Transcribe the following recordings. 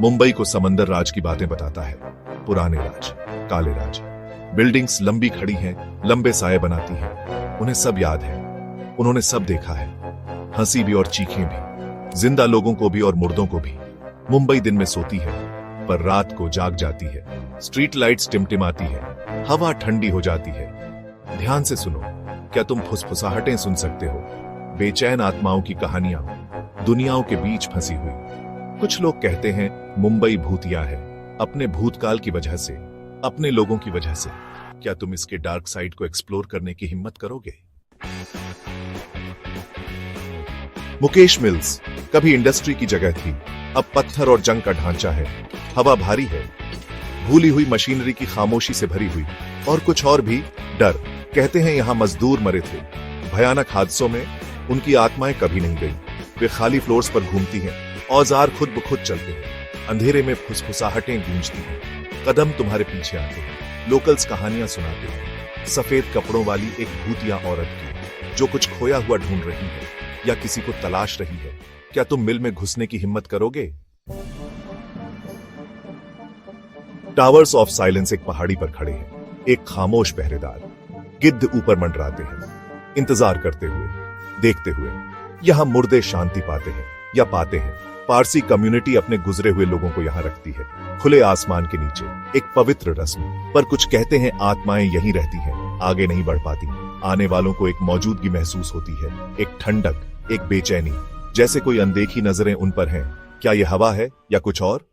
मुंबई को समंदर राज की बातें बताता है। पुराने राज, काले राज। बिल्डिंग्स लंबी खड़ी हैं, लंबे साए बनाती हैं। उन्हें सब याद है, उन्होंने सब देखा है, हंसी भी और चीखें भी, जिंदा लोगों को भी और मुर्दों को भी। मुंबई दिन में सोती है पर रात को जाग जाती है। स्ट्रीट लाइट्स टिमटिमाती है, हवा ठंडी हो जाती है। ध्यान से सुनो, क्या तुम फुसफुसाहटें सुन सकते हो? बेचैन आत्माओं की कहानियां, दुनियाओं के बीच फंसी हुई। कुछ लोग कहते हैं मुंबई भूतिया है, अपने भूतकाल की वजह से, अपने लोगों की वजह से। क्या तुम इसके डार्क साइड को एक्सप्लोर करने की हिम्मत करोगे? मुकेश मिल्स कभी इंडस्ट्री की जगह थी, अब पत्थर और जंग का ढांचा है। हवा भारी है, भूली हुई मशीनरी की खामोशी से भरी हुई, और कुछ और भी डर। कहते हैं यहां मजदूर मरे थे, भयानक हादसों में उनकी आत्माएं कभी नहीं गई। वे खाली फ्लोर्स पर घूमती हैं, औजार खुद ब खुद चलते हैं, अंधेरे में फुसफुसाहटें गूंजती हैं, कदम तुम्हारे पीछे आते हैं। लोकल्स कहानियां सुनाते हैं, सफेद कपड़ों वाली एक भूतिया औरत की, जो कुछ खोया हुआ ढूंढ रही है या किसी को तलाश रही है। क्या तुम मिल में घुसने की हिम्मत करोगे? टावर्स ऑफ साइलेंस एक पहाड़ी पर खड़े हैं, एक खामोश पहरेदार। गिद्ध ऊपर मंडराते हैं, इंतजार करते हुए, देखते हुए। यहां मुर्दे शांति पाते हैं या पाते हैं। पारसी कम्युनिटी अपने गुजरे हुए लोगों को यहां रखती है, खुले आसमान के नीचे, एक पवित्र रस्म। पर कुछ कहते हैं आत्माएं यहीं रहती हैं, आगे नहीं बढ़ पाती। आने वालों को एक मौजूदगी महसूस होती है, एक ठंडक, एक बेचैनी, जैसे कोई अनदेखी नजरें उन पर हैं। क्या यह हवा है या कुछ और?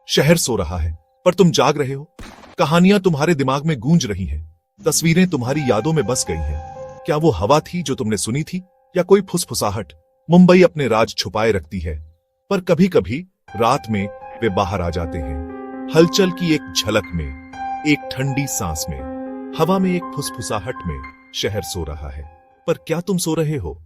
शहर सो रहा है पर तुम जाग रहे हो। कहानियां तुम्हारे दिमाग में गूंज रही हैं, तस्वीरें तुम्हारी यादों में बस गई हैं। क्या वो हवा थी जो तुमने सुनी थी, या कोई फुसफुसाहट? मुंबई अपने राज छुपाए रखती है, पर कभी कभी रात में वे बाहर आ जाते हैं। हलचल की एक झलक में, एक ठंडी सांस में, हवा में एक फुसफुसाहट में। शहर सो रहा है, पर क्या तुम सो रहे हो?